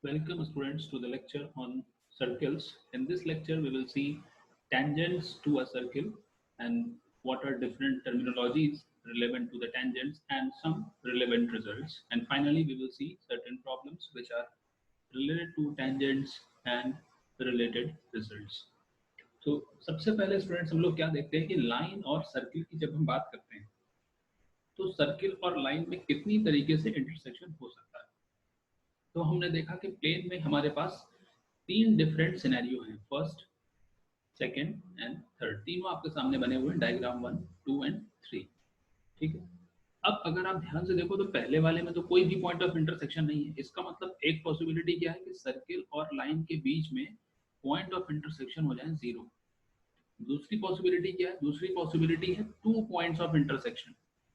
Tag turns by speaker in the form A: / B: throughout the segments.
A: Welcome students to the lecture on circles. In this lecture we will see tangents to a circle and what are different terminologies relevant to the tangents and some relevant results. And finally we will see certain problems which are related to tangents and related results. तो सबसे पहले students हम लोग क्या देखते हैं कि line और सर्किल की जब हम बात करते हैं तो सर्किल और लाइन में कितनी तरीके से इंटरसेक्शन हो सकता है। तो हमने देखा कि प्लेन में हमारे पास तीन डिफरेंट सिनेरियो हैं, फर्स्ट, सेकंड एंड थर्ड। तीनों आपके सामने बने हुए हैं, डायग्राम 1, 2 एंड 3। ठीक है। अब अगर आप ध्यान से देखो तो पहले वाले में तो कोई भी पॉइंट ऑफ इंटरसेक्शन नहीं है। इसका मतलब एक पॉसिबिलिटी क्या है कि सर्किल और लाइन के बीच में पॉइंट ऑफ इंटरसेक्शन हो जाए जीरो। दूसरी पॉसिबिलिटी क्या है? दूसरी पॉसिबिलिटी है टू पॉइंट्स ऑफ इंटरसेक्शन।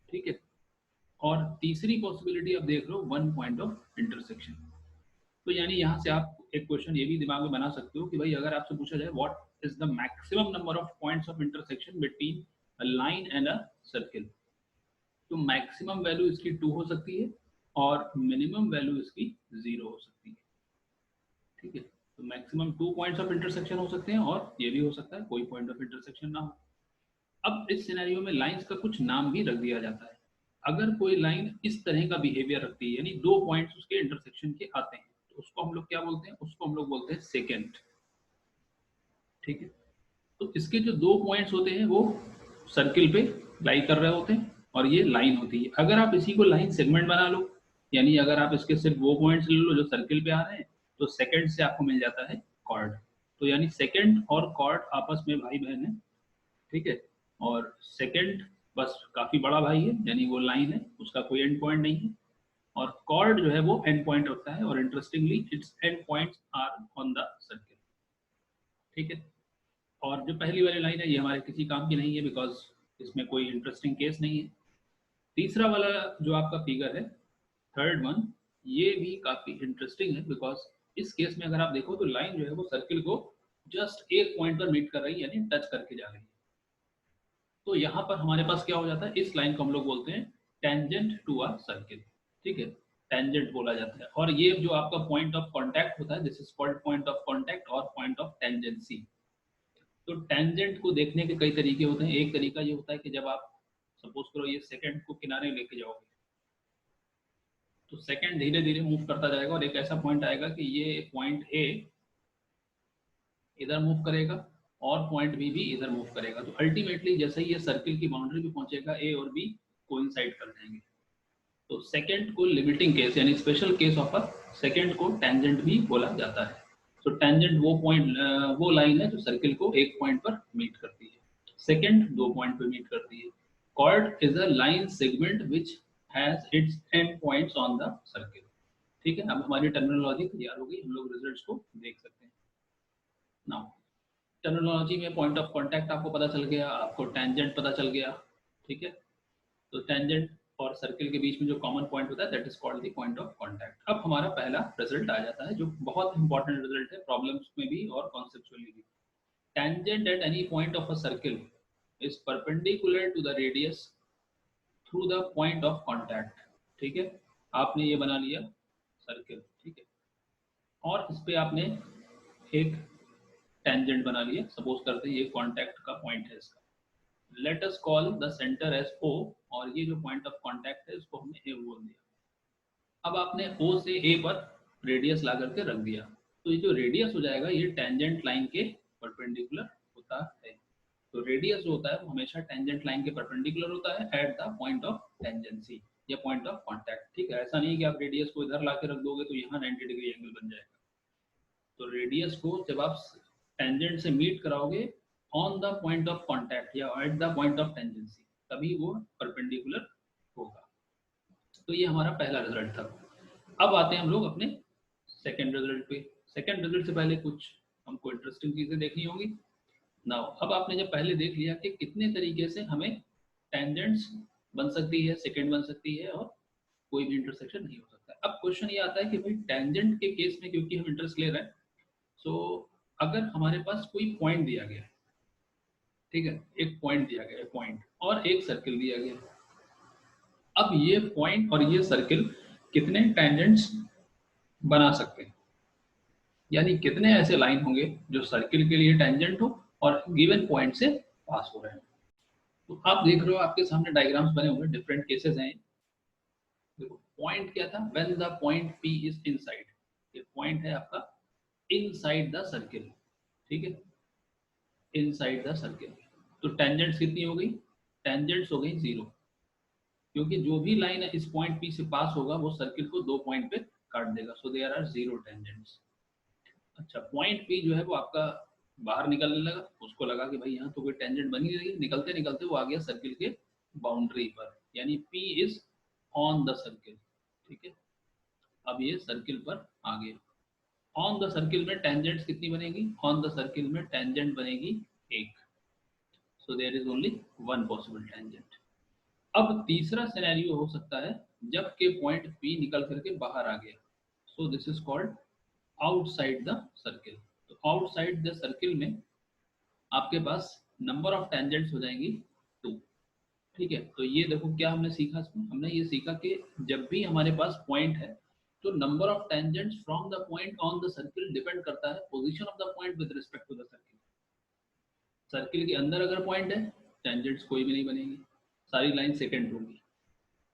A: ठीक है। और तीसरी पॉसिबिलिटी आप देख लो वन पॉइंट ऑफ इंटरसेक्शन। तो यानी यहाँ से आप एक क्वेश्चन ये भी दिमाग में बना सकते हो कि भाई अगर आपसे पूछा जाए what is the maximum number of points of intersection between a line and a circle, तो मैक्सिमम वैल्यू इसकी 2 हो सकती है और मिनिमम वैल्यू इसकी 0 हो सकती है। ठीक है। तो मैक्सिमम 2 पॉइंट्स ऑफ इंटरसेक्शन हो सकते हैं और ये भी हो सकता है कोई पॉइंट ऑफ इंटरसेक्शन ना हो। अब इस सिनेरियो में लाइंस का कुछ नाम भी रख दिया जाता है। अगर कोई लाइन इस तरह का बिहेवियर रखती है यानी दो पॉइंट्स उसके इंटरसेक्शन के आते हैं तो उसको हम लोग क्या बोलते हैं? उसको हम लोग बोलते हैं सेकेंड। ठीक है। तो इसके जो दो पॉइंट्स होते हैं वो सर्किल पे लाई कर रहे होते हैं और ये लाइन होती है। अगर आप इसी को लाइन सेगमेंट बना लो यानी अगर आप इसके सिर्फ वो पॉइंट्स ले लो जो सर्किल पे आ रहे हैं तो सेकेंड से आपको मिल जाता है कॉर्ड। तो यानी सेकेंड और कॉर्ड आपस में भाई बहन है। ठीक है। और सेकंड बस काफी बड़ा भाई है यानी वो लाइन है, उसका कोई एंड पॉइंट नहीं है। और कॉर्ड जो है वो एंड पॉइंट होता है और interestingly its end points are on the circle. ठीक है। और जो पहली वाली लाइन है ये हमारे किसी काम की नहीं है बिकॉज इसमें कोई इंटरेस्टिंग केस नहीं है। तीसरा वाला जो आपका फिगर है, थर्ड वन, ये भी काफी इंटरेस्टिंग है बिकॉज इस केस में अगर आप देखो तो लाइन जो है वो सर्किल को जस्ट एक पॉइंट पर मीट कर रही है यानी टच करके जा रही है। तो यहाँ पर हमारे पास क्या हो जाता है? इस लाइन को हम लोग बोलते हैं टेंजेंट टू अ सर्किल। ठीक है। टेंजेंट बोला जाता है और ये जो आपका पॉइंट ऑफ कांटेक्ट होता है this is called point of contact और पॉइंट ऑफ टेंजेंसी। तो टेंजेंट को देखने के कई तरीके होते हैं। एक तरीका ये होता है कि जब आप सपोज करो ये सेकंड को किनारे लेके जाओगे तो सेकंड धीरे धीरे मूव करता जाएगा और एक ऐसा पॉइंट आएगा कि ये पॉइंट ए इधर मूव करेगा और पॉइंट बी भी इधर मूव करेगा। तो अल्टीमेटली जैसे ही ये सर्किल की बाउंड्री पे पहुंचेगा ए और बी कोइंसाइड कर जाएंगे। तो सेकंड को लिमिटिंग केस यानी special case of a second को टेंजेंट भी बोला जाता है। तो टेंजेंट वो पॉइंट वो लाइन है जो सर्किल को एक पॉइंट पर मीट करती है, सेकंड दो पॉइंट पर मीट करती है। Chord is a line segment which has its end points on the circle. ठीक है। अब हमारी टर्मिनोलॉजी तैयार हो गई, हम लोग रिजल्ट्स को देख सकते हैं नाउ। टर्मिनोलॉजी में पॉइंट ऑफ कांटेक्ट आपको पता चल गया, आपको टेंजेंट पता चल गया। ठीक है। तो टेंजेंट और सर्किल के बीच में जो कॉमन पॉइंट होता है that is called the point of contact. अब हमारा पहला रिजल्ट आ जाता है जो बहुत इंपॉर्टेंट रिजल्ट है प्रॉब्लम्स में भी और कॉन्सेप्चुअली भी। Tangent at any point of a circle is perpendicular to the radius through the point of contact. ठीक है। आपने ये बना लिया सर्किल। ठीक है। और इस पे आपने एक टेंजेंट बना लिया, सपोज करते हैं ये कांटेक्ट का पॉइंट है इसका। Let us call the centre as O और ये जो पॉइंट ऑफ कांटेक्ट है उसको हमने ए बोल दिया। अब आपने ओ से ए पर रेडियस ला करके रख दिया तो ये जो रेडियस हो जाएगा ये टेंजेंट लाइन के परपेंडिकुलर होता है। तो रेडियस जो होता है वो हमेशा टेंजेंट लाइन के परपेंडिकुलर होता है eight the point of tangency या पॉइंट ऑफ कांटेक्ट। ठीक है। ऐसा नहीं कि आप रेडियस को इधर ला के रख दोगे तो यहाँ 90 डिग्री एंगल बन जाएगा। तो रेडियस को जब आप टेंजेंट से मीट कराओगे on the point of contact या at the point of tangency तभी वो परपेंडिकुलर होगा। तो ये हमारा पहला रिजल्ट था। अब आते हैं हम लोग अपने सेकंड रिजल्ट पे। सेकंड रिजल्ट से पहले कुछ हमको इंटरेस्टिंग चीजें देखनी होंगी नाउ। अब आपने जब पहले देख लिया कि कितने तरीके से हमें टेंजेंट्स बन सकती है, सेकंड बन सकती है और कोई भी इंटरसेक्शन नहीं हो सकता। अब क्वेश्चन ये आता है कि भाई टेंजेंट के केस में क्योंकि हम इंटरेस्ट ले रहे हैं सो अगर हमारे पास कोई पॉइंट दिया गया, ठीक है, एक पॉइंट दिया गया, पॉइंट और एक सर्किल दिया गया। अब ये पॉइंट और ये सर्किल कितने टेंजेंट्स बना सकते हैं? यानी कितने ऐसे लाइन होंगे जो सर्किल के लिए टेंजेंट हो और गिवन पॉइंट से पास हो रहे हैं। तो आप देख रहे हो आपके सामने डायग्राम्स बने हुए, डिफरेंट केसेस हैं। देखो पॉइंट क्या था, when the point P is inside, ये पॉइंट है आपका इनसाइड द सर्किल, ठीक है, इनसाइड द सर्किल। तो टेंजेंट्स कितनी हो गई, टेंजेंट्स हो गई 0, क्योंकि जो भी लाइन इस पॉइंट P से पास होगा वो सर्किल को 2 पॉइंट पे काट देगा, सो देयर आर 0 टेंजेंट्स। अच्छा पॉइंट P जो है वो आपका बाहर निकलने लगा, उसको लगा कि भाई यहाँ तो कोई टेंजेंट बन ही नहीं, निकलते निकलते वो आ गया सर्किल के बाउंड्री पर, यानी P is on the circle, ठीक है। अब ये सर्किल पर आ गया, ऑन द सर्किल में टेंजेंट्स कितनी बनेगी, ऑन द सर्किल में टेंजेंट बनेगी 1, so there is only 1 possible tangent. अब तीसरा सिनेरियो हो सकता है जब के पॉइंट P निकल करके बाहर आ गया, सो this is called outside the circle. तो आउटसाइड द सर्किल में आपके पास नंबर ऑफ टेंजेंट्स हो जाएंगी 2, ठीक है। तो ये देखो क्या हमने सीखा इसमें, हमने ये सीखा कि जब भी हमारे पास पॉइंट है तो number of tangents from the point on the circle depend करता है position of the point with respect to the circle. Circle के अंदर अगर पॉइंट है टेंजेंट्स कोई भी नहीं बनेगी, सारी लाइन सेकेंड होगी।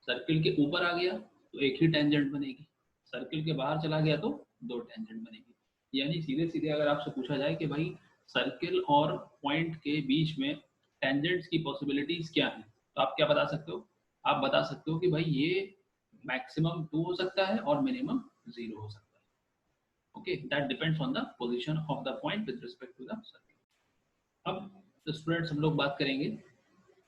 A: सर्किल के ऊपर आ गया तो एक ही टेंजेंट बनेगी, सर्किल के बाहर चला गया तो 2 टेंजेंट बनेगी। यानी सीधे सीधे अगर आपसे पूछा जाए कि भाई सर्किल और पॉइंट के बीच में टेंजेंट्स की पॉसिबिलिटीज क्या हैं, तो आप क्या बता सकते हो, आप बता सकते हो कि भाई ये मैक्सिमम 2 हो सकता है और मिनिमम 0 हो सकता है। Okay, that depends on the position of the point with respect to the circle. अब स्टूडेंट्स हम लोग बात करेंगे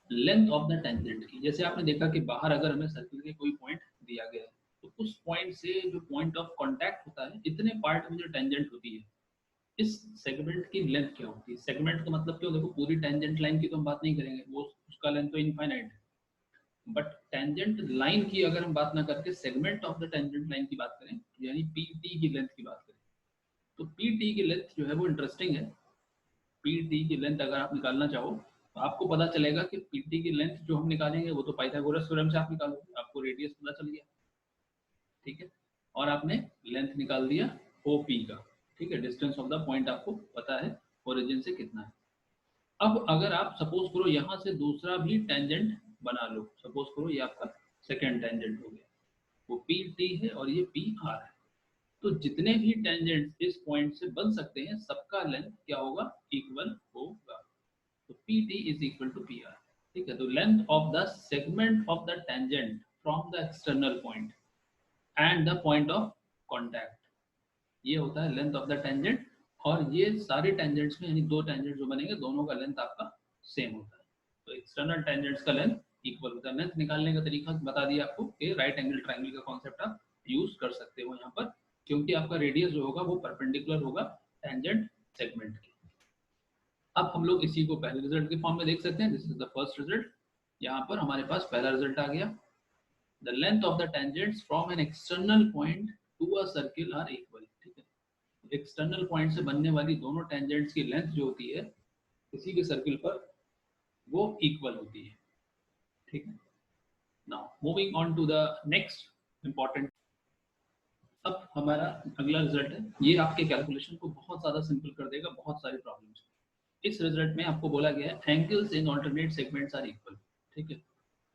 A: लेंथ ऑफ द टेंजेंट की। जैसे आपने देखा कि बाहर अगर हमें सर्किल के कोई पॉइंट दिया गया है तो उस पॉइंट से जो पॉइंट ऑफ कांटेक्ट होता है इतने पार्ट में जो टेंजेंट होती है, इस सेगमेंट की लेंथ क्या होती है। सेगमेंट का मतलब क्यों, देखो पूरी टेंजेंट लाइन की तो हम बात नहीं करेंगे, वो उसका लेंथ तो इनफाइनाइट है, बट टेंजेंट लाइन की अगर हम बात ना करके segment of the tangent line की बात करें, यानी PT की लेंथ की बात करें, तो PT की लेंथ जो है वो इंटरेस्टिंग है। PT की लेंथ अगर आप निकालना चाहो तो आपको पता चलेगा कि PT की लेंथ जो हम निकालेंगे वो तो पाइथागोरस थ्योरम से आप निकालोगे, आपको रेडियस पता चल गया, ठीक है, और आपने लेंथ निकाल दिया OP का, ठीक है, डिस्टेंस ऑफ द पॉइंट आपको पता है ओरिजिन से कितना है। अब अगर आप सपोज करो यहाँ से दूसरा भी टेंजेंट बना लो, सपोज करो ये आपका सेकेंड टेंजेंट हो गया, वो PT है और ये PR है, तो जितने भी टेंजेंट्स इस पॉइंट से बन सकते हैं सबका लेंथ क्या होगा, इक्वल होगा। तो PT is equal to PR, ठीक है। तो length of the segment of the tangent from the external point and the point of contact, ये होता है लेंथ ऑफ द टेंजेंट। और ये सारे टेंजेंट्स में यानी 2 टेंजेंट जो बनेंगे दोनों का लेंथ आपका सेम होता है, तो एक्सटर्नल टेंजेंट्स का लेंथ इक्वल होता है। लेंथ निकालने का तरीका बता दिया आपको कि राइट एंगल ट्रायंगल का कॉन्सेप्ट आप यूज कर सकते हो यहाँ पर, क्योंकि आपका रेडियस जो होगा वो परपेंडिकुलर होगा टेंजेंट सेगमेंट के। अब हम लोग इसी को पहले रिजल्ट के फॉर्म में देख सकते हैं, this is the first result. यहाँ पर हमारे पास पहला रिजल्ट आ गया, the length of the tangents from an external point to a circle are equal, ठीक है। एक्सटर्नल पॉइंट से बनने वाली दोनों टेंजेंट्स की लेंथ जो होती है किसी भी सर्किल पर वो इक्वल होती है, ठीक है। Now moving on to the next important, अब हमारा अगला रिजल्ट है, ये आपके कैलकुलेशन को बहुत ज्यादा सिंपल कर देगा बहुत सारी प्रॉब्लम्स। इस रिजल्ट में आपको बोला गया है angles in alternate segments are equal, ठीक है।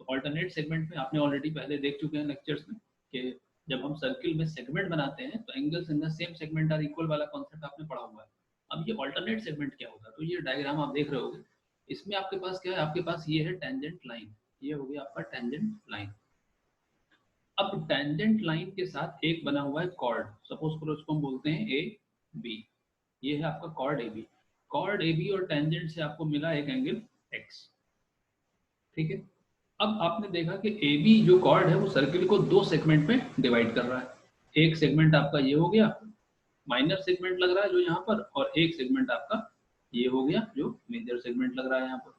A: तो ऑल्टरनेट सेगमेंट में आपने ऑलरेडी पहले देख चुके हैं लेक्चर्स में कि जब हम सर्किल में सेगमेंट बनाते हैं तो angles in the same segment are equal वाला कॉन्सेप्ट आपने पढ़ा हुआ है। अब ये ऑल्टरनेट सेगमेंट क्या होता है, तो ये डायग्राम आप देख रहे होगे, इसमें आपके पास क्या है, आपके पास ये है टेंजेंट लाइन, ये हो गया आपका टेंजेंट लाइन। अब टेंजेंट लाइन के साथ एक बना हुआ है कॉर्ड, सपोज करो उसको हम बोलते हैं AB, ये है आपका कॉर्ड AB। कॉर्ड AB और टेंजेंट से आपको मिला एक एंगल X, ठीक है। अब आपने देखा कि AB जो कॉर्ड है वो सर्किल को 2 सेगमेंट में डिवाइड कर रहा है। एक सेगमेंट आपका ये हो गया, माइनर सेगमेंट लग रहा है जो यहाँ पर, और एक सेगमेंट आपका ये हो गया जो मेजर सेगमेंट लग रहा है यहाँ पर।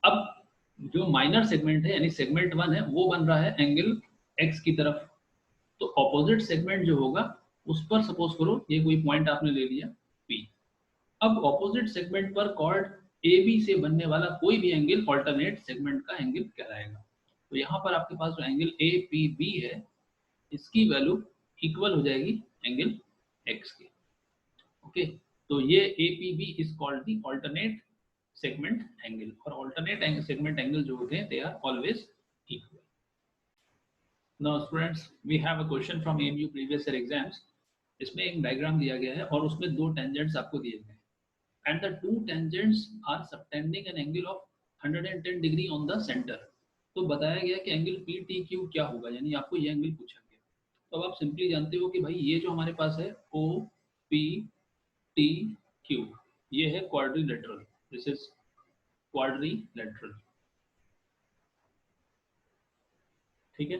A: अब जो माइनर सेगमेंट है यानी सेगमेंट 1 है वो बन रहा है एंगल X की तरफ, तो ऑपोजिट सेगमेंट जो होगा उस पर सपोज करो ये कोई पॉइंट आपने ले लिया P। अब ऑपोजिट सेगमेंट पर कॉर्ड AB से बनने वाला कोई भी एंगल ऑल्टरनेट सेगमेंट का एंगल कहलाएगा। तो यहाँ पर आपके पास जो एंगल APB है इसकी वैल्यू इक्वल हो जाएगी एंगल X के। ओके, तो ये APB is called the alternate segment angle, और ऑल्टरनेट सेगमेंट एंगल जो होते हैं they are always equal. Now students, we have a question from AMU previous year exams. इसमें एक डायग्राम दिया गया है और उसमें दो टेंजेंट्स आपको दिए गए हैं, and the two tangents are subtending an angle of 110 degree on the center. तो बताया गया कि एंगल PTQ क्या होगा, यानी आपको ये एंगल पूछा गया. तो अब आप सिंपली जानते हो कि भाई ये जो हमारे पास है OPTQ, ये है क्वाड्रिलेटरल, दिस इज क्वाड्रिलेटरल, ठीक है.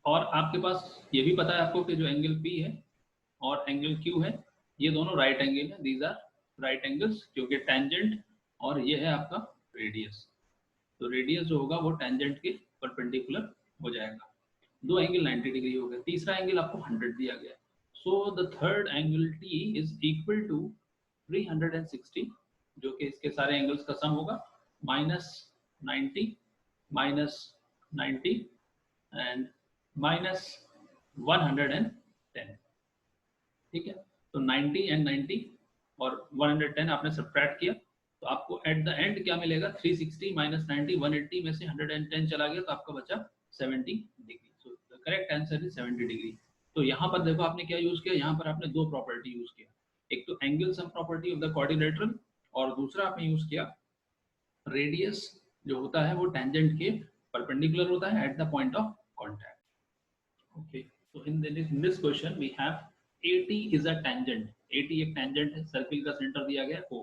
A: और आपके पास ये भी पता है आपको कि जो एंगल P है और एंगल Q है, ये दोनों राइट एंगल है, दीज आर राइट एंगल्स, क्योंकि टेंजेंट और ये है आपका रेडियस. तो रेडियस जो होगा वो टेंजेंट के परपेंडिकुलर हो जाएगा. दो एंगल 90 डिग्री हो गए, तीसरा एंगल आपको 100 दिया गया. So the third angle T is equal to 360, जो कि इसके सारे एंगल्स का सम होगा, -90 -90 एंड -110. ठीक है, तो 90 एंड 90 और 110 आपने सब्ट्रैक्ट किया, तो आपको एट द एंड क्या मिलेगा, 360 माइनस 90, 180 में से 110 चला गया तो आपका बचा 70 degree. So the correct answer is 70 degree. तो यहाँ पर देखो आपने क्या यूज किया, यहाँ पर आपने दो प्रॉपर्टी यूज किया, एक तो angle sum property of the quadrilateral, और दूसरा आपने यूज किया रेडियस जो होता है वो टेंजेंट के परपेंडिकुलर होता है eight the point of contact. Okay, so in this question we have AT is a tangent. AT एक tangent है, सर्किल का सेंटर दिया गया O,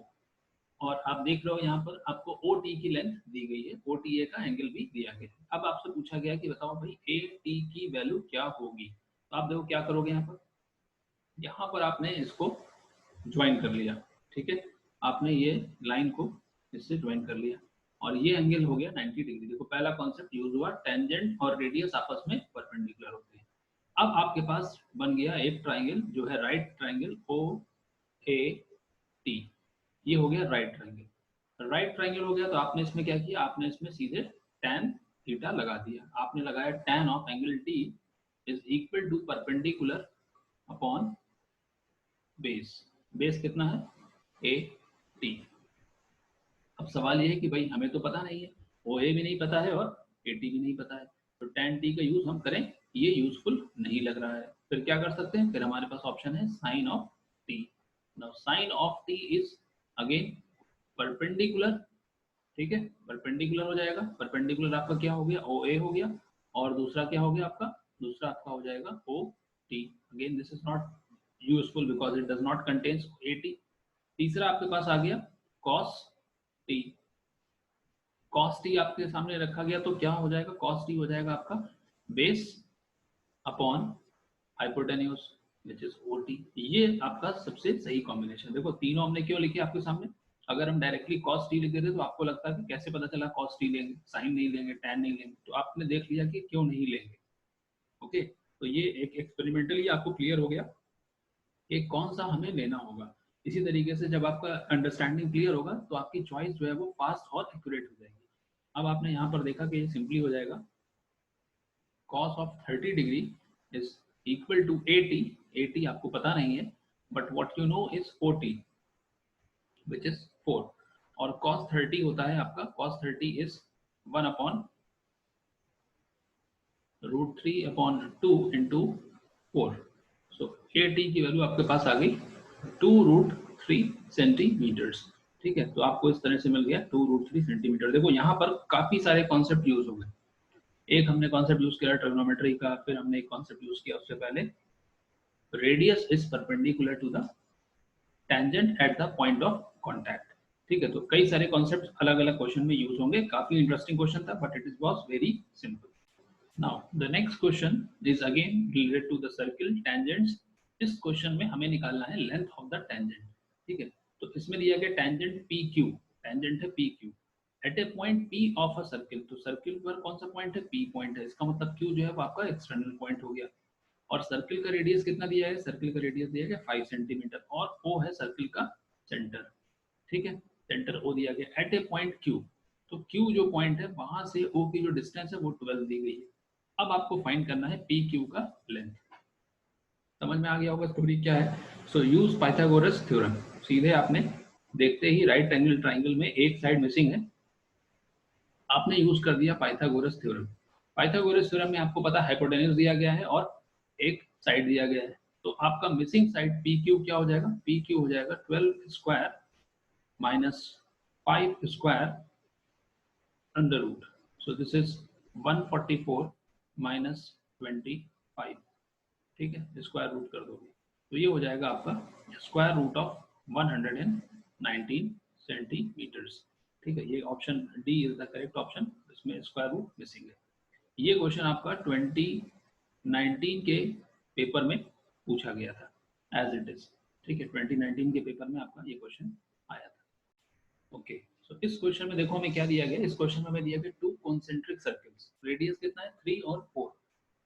A: और आप देख रहे हो यहाँ पर आपको OT की लेंथ दी गई है, OTA का एंगल भी दिया गया है. अब आपसे पूछा गया कि बताओ भाई AT की वैल्यू क्या होगी. तो आप देखो क्या करोगे, यहाँ पर आपने इसको ज्वाइन कर लिया, ठीक है, आपने ये लाइन को इससे ज्वाइन कर लिया, और ये एंगल हो गया 90 डिग्री. देखो पहला कॉन्सेप्ट यूज हुआ, टेंजेंट और रेडियस आपस में परपेंडिकुलर होते हैं. अब आपके पास बन गया एक ट्राइंगल जो है राइट ट्राइंगल OAT, ये हो गया राइट ट्राइंगल. राइट ट्राइंगल हो गया तो आपने इसमें क्या किया, आपने इसमें सीधे tan थीटा लगा दिया. आपने लगाया tan of angle T is equal to perpendicular upon base. Base कितना है, AT. अब सवाल ये है कि भाई हमें तो पता नहीं है, OA भी नहीं पता है और AT भी नहीं पता है, तो tan T का यूज हम करें, ये यूजफुल नहीं लग रहा है. फिर क्या कर सकते हैं, फिर हमारे पास ऑप्शन है sine of T. Now sine of T is again perpendicular, ठीक है, परपेंडिकुलर हो जाएगा. परपेंडिकुलर आपका क्या हो गया, OA हो गया, और दूसरा क्या हो गया आपका, दूसरा आपका हो जाएगा OT. Again this is not useful because it does not contains AT. तीसरा आपके पास आ गया cos T. cos T आपके सामने रखा गया तो क्या हो जाएगा, cos T हो जाएगा आपका base upon hypotenuse which is OT. ये आपका सबसे सही कॉम्बिनेशन. देखो तीनों हमने क्यों लिखे आपके सामने, अगर हम डायरेक्टली cos T लिख देते तो आपको लगता है कि कैसे पता चला cos T लेंगे, साइन नहीं लेंगे, tan नहीं लेंगे, तो आपने देख लिया कि क्यों नहीं लेंगे. ओके, तो ये एक एक्सपेरिमेंटली आपको क्लियर हो गया कि कौन सा हमें लेना होगा. इसी तरीके से जब आपका अंडरस्टैंडिंग क्लियर होगा तो आपकी चॉइस जो है वो फास्ट और एक्यूरेट हो जाएगी. अब आपने यहाँ पर देखा कि ये सिंपली हो जाएगा, cos of 30 degree is equal to AT. AT आपको पता नहीं है, but what you know is OT which is 4, और cos 30 होता है आपका, cos 30 is 1 upon √3 upon 2 into 4. So AT की वैल्यू आपके पास आ गई 2√3 सेंटीमीटर्स. ठीक है, तो आपको इस तरह से मिल गया 2√3 सेंटीमीटर. देखो यहाँ पर काफी सारे कॉन्सेप्ट यूज हो गए. एक हमने कॉन्सेप्ट यूज किया ट्रिग्नोमेट्री का, फिर हमने एक कॉन्सेप्ट यूज किया उससे पहले, radius is perpendicular to the tangent at the point of contact. ठीक है, तो कई सारे कॉन्सेप्ट अलग अलग क्वेश्चन में यूज होंगे. काफी इंटरेस्टिंग क्वेश्चन था, but it was very simple. Now the next question is again related to the circle tangents. इस क्वेश्चन में हमें निकालना है लेंथ ऑफ द टेंजेंट. ठीक है, तो इसमें दिया गया टेंजेंट PQ, टेंजेंट है PQ at a point P of a circle. तो सर्किल पर कौन सा पॉइंट है, P पॉइंट है, इसका मतलब Q जो है वो आपका एक्सटर्नल पॉइंट हो गया. और सर्किल का रेडियस कितना दिया है, सर्किल का रेडियस दिया गया 5 सेंटीमीटर, और O है सर्किल का सेंटर. ठीक है, सेंटर O दिया गया एट ए पॉइंट Q. तो Q जो पॉइंट है वहां से O की जो डिस्टेंस है वो 12 दी गई है. अब आपको फाइंड करना है PQ का लेंथ. समझ में आ गया होगा स्टोरी क्या है. सो यूज पाइथागोरस थ्योरम। सीधे आपने देखते ही राइट एंगल ट्राइंगल में एक साइड मिसिंग है, आपने यूज कर दिया पाइथागोरस थ्योरम। पाइथागोरस थ्योरम में आपको पता है हाइपोटेन्यूज दिया गया है और एक साइड दिया गया है, तो आपका मिसिंग साइड पी क्यू क्या हो जाएगा, पी क्यू हो जाएगा 12 square minus 5 square under root. So this is 144 minus 25, ठीक है, स्क्वायर रूट कर दोगे तो ये हो जाएगा आपका स्क्वायर रूट ऑफ 119 सेंटीमीटर्स। ठीक है, ये option D is the correct option, इसमें स्क्वायर रूट मिसिंग है। ये क्वेश्चन आपका 2019 के पेपर में पूछा गया था एज इट इज। ठीक है, 2019 के पेपर में आपका ये क्वेश्चन आया था। ओके, सो इस क्वेश्चन में देखो हमें क्या दिया गया, इस क्वेश्चन में हमें दिया गया 2 कॉन्सेंट्रिक सर्कल्स, रेडियस कितना है 3 और 4।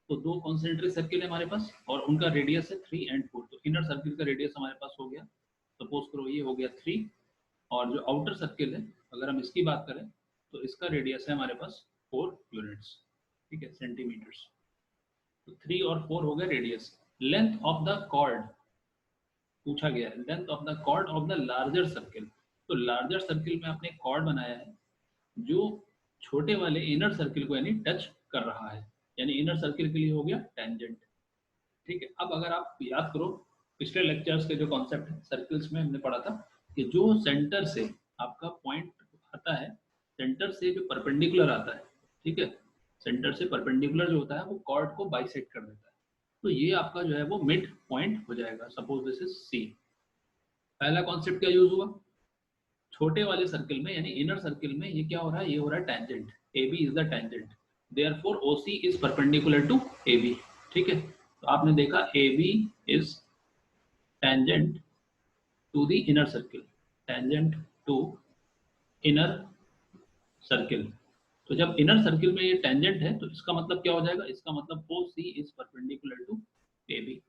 A: तो 2 कॉन्सेंट्रिक सर्किल है हमारे पास और उनका रेडियस है 3 एंड 4। तो इनर सर्किल का रेडियस हमारे पास हो गया, सपोज करो ये हो गया 3, और जो आउटर सर्किल है अगर हम इसकी बात करें तो इसका रेडियस है हमारे पास 4 यूनिट्स, ठीक है, सेंटीमीटर्स। तो 3 और 4 हो गया radius. Length of the chord पूछा गया है, length of the chord of the larger circle. तो लार्जर सर्किल में आपने कॉर्ड बनाया है जो छोटे वाले इनर सर्किल को यानी टच कर रहा है, यानी इनर सर्किल के लिए हो गया टेंजेंट। ठीक है, अब अगर आप याद करो पिछले लेक्चर्स के जो कॉन्सेप्ट है सर्किल्स में हमने पढ़ा था कि जो सेंटर से आपका पॉइंट आता है, सेंटर से जो परपेंडिकुलर आता है, ठीक है, सेंटर से परपेंडिकुलर जो होता है वो कॉर्ड को बाइसेक्ट कर देता है। तो ये आपका जो है वो मिड पॉइंट हो जाएगा, सपोज दिस इज सी। पहला कॉन्सेप्ट क्या यूज हुआ, छोटे वाले सर्किल में यानी इनर सर्किल में ये क्या हो रहा है, ये हो रहा है tangent, A B is the tangent, therefore O C is perpendicular to A B. ठीक है, तो आपने देखा A B is tangent to the inner circle, tangent to inner circle. तो जब इनर सर्किल में ये टेंजेंट है तो इसका मतलब क्या हो जाएगा, इसका मतलब O C is perpendicular to A B.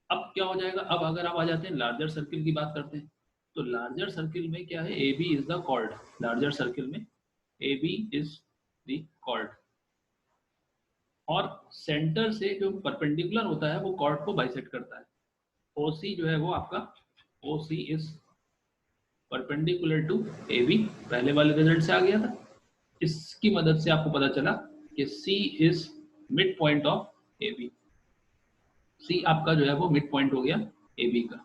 A: अब क्या हो जाएगा, अब अगर आप आ जाते हैं लार्जर सर्किल की बात करते हैं, तो लार्जर सर्किल में क्या है, A B is the chord, larger circle में A B is the chord, और सेंटर से जो परपेंडिकुलर होता है वो कॉर्ड को बाइसेक्ट करता है। ओ सी जो है वो आपका O C is perpendicular to A B, पहले वाले रिजल्ट से आ गया था। इसकी मदद से आपको पता चला कि C is midpoint of A B, C आपका जो है वो मिड पॉइंट हो गया ए बी का।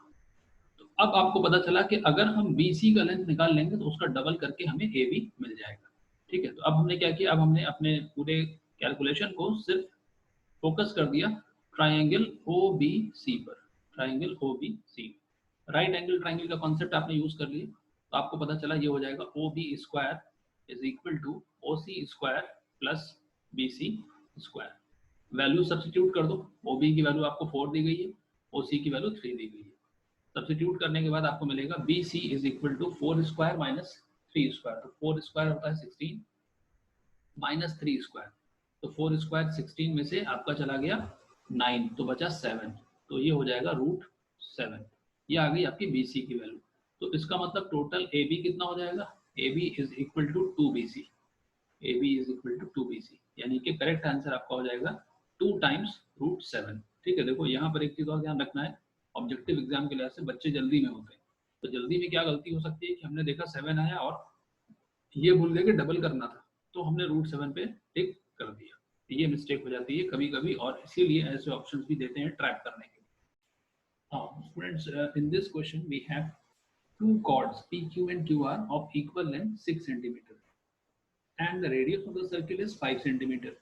A: तो अब आपको पता चला कि अगर हम बी सी का लेंथ निकाल लेंगे तो उसका डबल करके हमें ए बी मिल जाएगा। ठीक है, तो अब हमने क्या किया, अब हमने अपने पूरे कैलकुलेशन को सिर्फ फोकस कर दिया ट्राइंगल ओ बी सी पर, triangle O B C. Right angle triangle का कॉन्सेप्ट आपने यूज कर लिया, तो आपको पता चला ये हो जाएगा O B square is equal to O C square plus B C square. Value substitute कर दो, ओ बी की वैल्यू आपको 4 दी गई है, ओ सी की वैल्यू 3 दी गई है। सब्सटीट्यूट करने के बाद आपको मिलेगा B C is equal to 4 square minus 3 square. तो 4 स्क्वायर होता है 16 माइनस 3 स्क्वायर, तो 4 स्क्वायर 16 में से आपका चला गया 9, तो बचा 7, तो ये हो जाएगा रूट 7। ये आ गई आपकी बी सी की वैल्यू। तो इसका मतलब टोटल ए बी कितना हो जाएगा, A B is equal to 2 B C, A B is equal to 2 B C, यानी कि करेक्ट आंसर आपका हो जाएगा 2 टाइम्स रूट 7। ठीक है, देखो यहाँ पर एक चीज और ध्यान रखना है, ऑब्जेक्टिव एग्जाम के लिहाज से बच्चे जल्दी में होते हैं, तो जल्दी में क्या गलती हो सकती है कि हमने देखा 7 आया और ये भूल गए कि डबल करना था, तो हमने रूट 7 पे टिक कर दिया। ये मिस्टेक हो जाती है कभी कभी, और इसीलिए ऐसे ऑप्शंस भी देते हैं ट्रैप करने के लिए। Students, in this question we have two chords PQ and QR of equal length 6 centimeter, and the radius of the circle is 5 centimeter.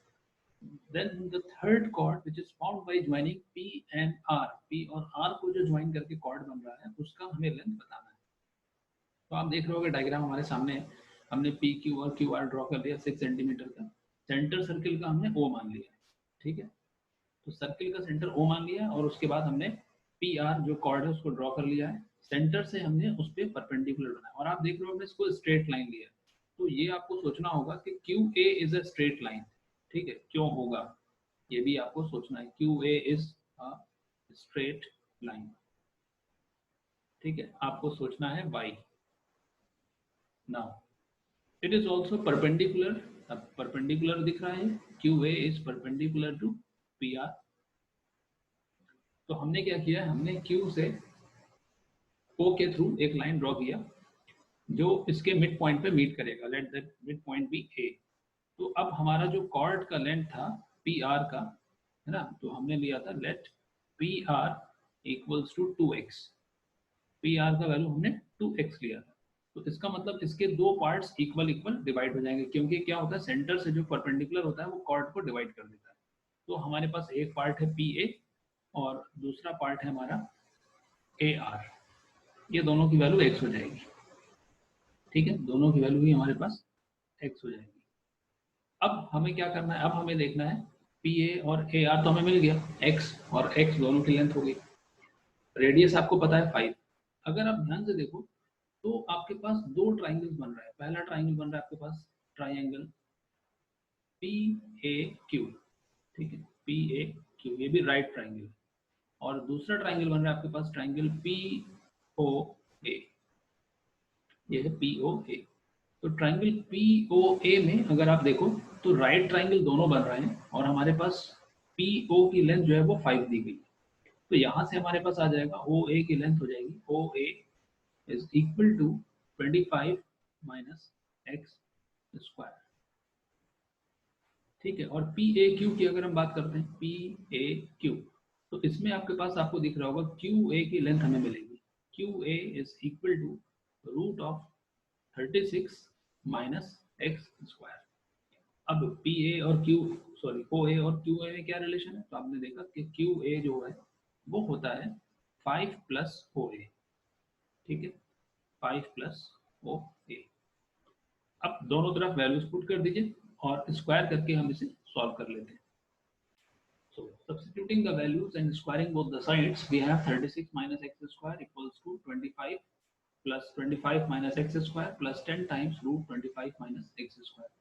A: Then the third chord which is found by joining P and R, P और R को जो join करके chord बन रहा है उसका हमें length बताना है। तो आप देख रहे हो डायग्राम हमारे सामने है, हमने पी क्यू और क्यू आर ड्रॉ कर लिया 6 सेंटीमीटर का, सेंटर सर्किल का हमने ओ मान लिया। ठीक है, तो सर्किल का सेंटर ओ मान लिया और उसके बाद हमने पी आर जो कॉर्ड है उसको ड्रॉ कर लिया है, सेंटर से हमने उस पर परपेंडिकुलर बनाया, और आप देख रहे हो हमने इसको स्ट्रेट लाइन लिया। तो ये आपको सोचना होगा कि Q A is a straight line. ठीक है, क्यों होगा ये भी आपको सोचना है, Q A is a straight line. ठीक है, आपको सोचना है why. Now it is also perpendicular, अब perpendicular दिख रहा है, QA is perpendicular to PR। तो हमने क्या किया, हमने Q से ओ के थ्रू एक लाइन ड्रॉ किया जो इसके मिड पॉइंट पे मीट करेगा, let that midpoint be A. तो अब हमारा जो कॉर्ड का लेंथ था पी आर का, है ना, तो हमने लिया था let P R equals to 2x। P R का वैल्यू हमने 2x लिया था। तो इसका मतलब इसके दो पार्ट्स इक्वल इक्वल डिवाइड हो जाएंगे, क्योंकि क्या होता है सेंटर से जो परपेंडिकुलर होता है वो कॉर्ड को डिवाइड कर देता है। तो हमारे पास एक पार्ट है पी ए और दूसरा पार्ट है हमारा ए आर। ये दोनों की वैल्यू x हो जाएगी। ठीक है, दोनों की वैल्यू भी हमारे पास x हो जाएगी। अब हमें क्या करना है, अब हमें देखना है पी ए और ए आर तो हमें मिल गया, x और x दोनों की लेंथ हो गई। रेडियस आपको पता है 5। अगर आप ध्यान से देखो तो आपके पास दो ट्राइंगल्स बन रहा है। पहला ट्राइंगल बन रहा है आपके पास ट्राइंगल पी ए क्यू, ठीक है, पी ए क्यू, ये भी राइट ट्राइंगल। और दूसरा ट्राइंगल बन रहा है आपके पास ट्राइंगल पी ओ ए, ये है पी ओ ए। तो ट्राइंगल पी ओ ए में अगर आप देखो तो राइट ट्राइंगल दोनों बन रहे हैं और हमारे पास पी ओ की लेंथ जो है वो 5 दी गई। तो यहाँ से हमारे पास आ जाएगा ओ ए की लेंथ हो जाएगी O A is equal to 25 minus x square. ठीक है, और पी ए क्यू की अगर हम बात करते हैं पी ए क्यू, तो इसमें आपके पास आपको दिख रहा होगा क्यू ए की लेंथ हमें मिलेगी। Q A is equal to root of 36 minus x square. अब पी ए और क्यू, सॉरी ओ ए और क्यू ए में क्या रिलेशन है, तो आपने देखा कि क्यू ए जो है वो होता है 5 प्लस ओ ए। ठीक है, 5 प्लस ओ ए। अब दोनों तरफ वैल्यूज पुट कर दीजिए और स्क्वायर करके हम इसे सॉल्व कर लेते हैं। So substituting the values and squaring both the sides, we have 36 minus x square equals to 25 plus 25 minus x square plus 10 times root 25 minus x square।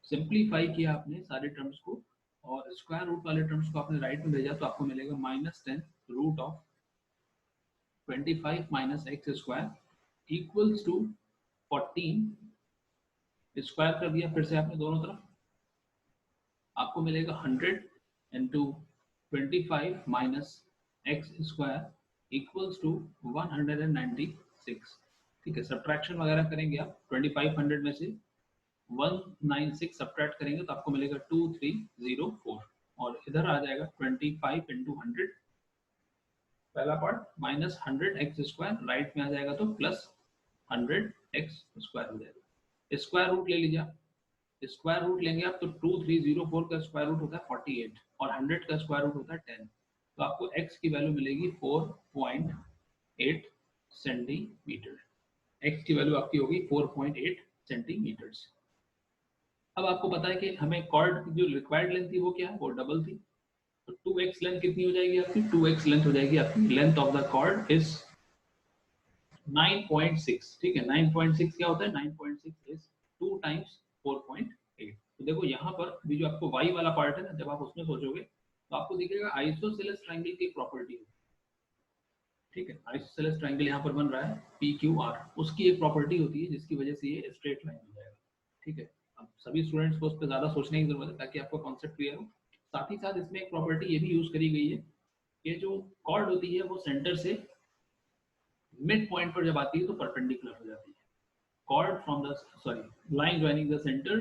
A: Simplify किया आपने सारे टर्म्स को और स्क्वायर रूट वाले terms को आपने right में भेजा तो आपको मिलेगा -10 root of 25 minus x square equals to 14। Square कर दिया फिर से आपने दोनों तरफ, आपको मिलेगा 100 into 25 minus x square equals to 196। ठीक है, सब्ट्रैक्शन वगैरह करेंगे आप 2500 में से 196 सब्ट्रैक्ट करेंगे तो आपको मिलेगा 2304 और इधर आ जाएगा 25 इंटू 100 पहला part minus 100 x square, right में आ जाएगा तो प्लस 100 एक्स स्क्वायर हो जाएगा। स्क्वायर रूट ले लीजिए आप, स्क्वायर रूट लेंगे आप तो 2304 का स्क्वायर रूट होता है 48 और 100 का स्क्वायर रूट होता है 10। तो आपको x की वैल्यू मिलेगी 4.8 सेंटीमीटर। x की वैल्यू आपकी होगी 4.8 सेंटीमीटर। अब आपको पता है कि हमें कॉर्ड की जो रिक्वायर्ड लेंथ थी वो क्या है, वो डबल थी। तो 2x लेंथ कितनी हो जाएगी आपकी, 2x लेंथ हो जाएगी आपकी, length of the chord is 9.6। ठीक है, 9.6 क्या होता है, 9.6 इज 2 टाइम्स 4.8। तो देखो यहाँ पर भी जो आपको y वाला पार्ट है ना, जब आप उसमें सोचोगे तो आपको दिखेगा आइसोसेलेस ट्रायंगल की प्रॉपर्टी है। ठीक है, आइसोसेलेस ट्रायंगल यहाँ पर बन रहा है पी क्यू आर, उसकी एक प्रॉपर्टी होती है जिसकी वजह से ये स्ट्रेट लाइन हो जाएगा। ठीक है, अब सभी स्टूडेंट्स को उस पर ज्यादा सोचने की जरूरत है ताकि आपको कॉन्सेप्ट क्लियर हो। साथ ही साथ इसमें एक प्रॉपर्टी ये भी यूज करी गई है कि जो कॉर्ड होती है वो सेंटर से मिड पॉइंट पर जब आती है तो परपेंडिकुलर हो जाती है। Chord from the, sorry, line joining the center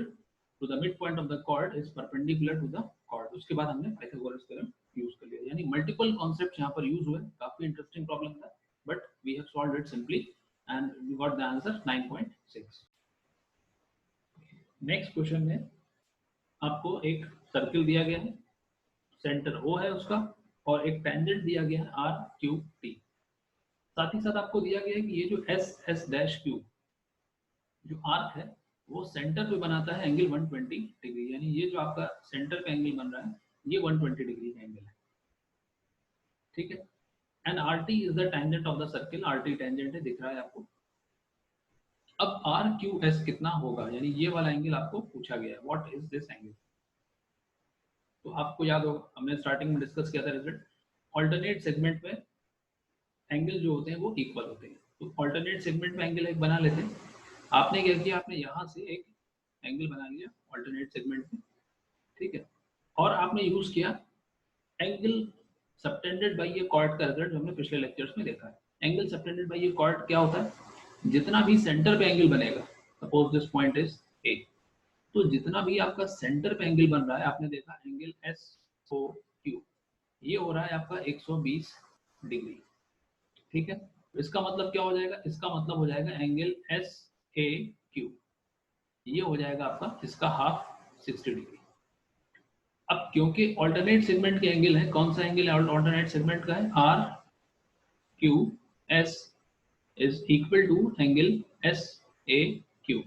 A: to the midpoint of the chord is perpendicular to the chord। उसके बाद हमने Pythagoras theorem यूज कर लिया, यानी मल्टीपल कॉन्सेप्ट यहाँ पर यूज हुए। काफी इंटरेस्टिंग प्रॉब्लम था but we have solved it simply and we got the answer 9.6। Next question में आपको एक सर्किल दिया गया है, सेंटर O है उसका और एक टेंजेंट दिया गया है आर क्यू टी। साथ ही साथ आपको दिया गया है कि ये जो एस एस डैश क्यू जो आर्क है वो सेंटर पे बनाता है एंगल 120 डिग्री, यानी ये जो आपका सेंटर पे एंगल बन रहा है ये 120 डिग्री का एंगल है। ठीक है, and R T is the tangent of the circle, R T tangent है, दिख रहा है आपको। अब आर क्यू एस कितना होगा, यानी ये वाला एंगल आपको पूछा गया है, व्हाट इज दिस एंगल। तो आपको याद होगा हमने स्टार्टिंग में डिस्कस किया था रिजल्ट, ऑल्टरनेट सेगमेंट में एंगल जो होते हैं वो इक्वल होते हैं। तो ऑल्टरनेट सेगमेंट में एंगल एक बना लेते हैं। आपने क्या किया, आपने यहाँ से एक एंगल बना लिया ऑल्टरनेट सेगमेंट में। ठीक है, और आपने यूज किया एंगल सबटेंडेड बाय ये कॉर्ड का रिजल्ट जो हमने पिछले लेक्चर्स में देखा है। एंगल सबटेंडेड बाय ये कॉर्ड क्या होता है, जितना भी सेंटर पे एंगल बनेगा, suppose this point is a, तो जितना भी आपका सेंटर पे एंगल बन रहा है, आपने देखा एंगल एस ओ क्यू, ये हो रहा है आपका 120 डिग्री, ठीक है। इसका मतलब क्या हो जाएगा, इसका मतलब हो जाएगा एंगल एस ए क्यू, ये हो जाएगा आपका इसका हाफ 60 डिग्री। अब क्योंकि ऑल्टरनेट सेगमेंट के एंगल है, कौन सा एंगल है ऑल्टरनेट सेगमेंट का है, R Q S is equal to angle S A Q,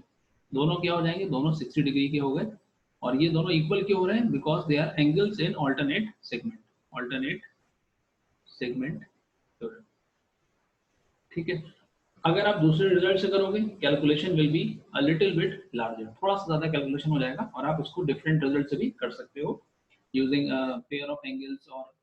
A: दोनों क्या हो जाएंगे, दोनों 60 डिग्री के हो गए। और ये दोनों इक्वल क्यों हो रहे हैं, because they are angles in alternate segment, alternate segment, ठीक है। अगर आप दूसरे रिजल्ट से करोगे, calculation will be a little bit larger, थोड़ा सा ज्यादा कैलकुलेशन हो जाएगा, और आप इसको डिफरेंट रिजल्ट से भी कर सकते हो यूजिंग पेयर ऑफ एंगल्स, और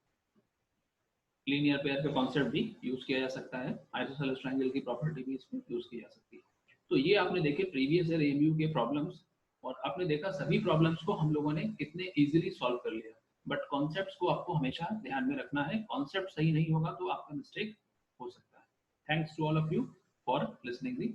A: लीनियर पेयर का कॉन्सेप्ट भी यूज किया जा सकता है, आइसोसेलेस ट्रायंगल की प्रॉपर्टी भी इसमें यूज की जा सकती है। तो ये आपने देखे प्रीवियस ईयर एमयू के प्रॉब्लम्स, और आपने देखा सभी प्रॉब्लम्स को हम लोगों ने कितने इजीली सॉल्व कर लिया। बट कॉन्सेप्ट्स को आपको हमेशा ध्यान में रखना है, कॉन्सेप्ट सही नहीं होगा तो आपका मिस्टेक हो सकता है। Thanks to all of you for listening the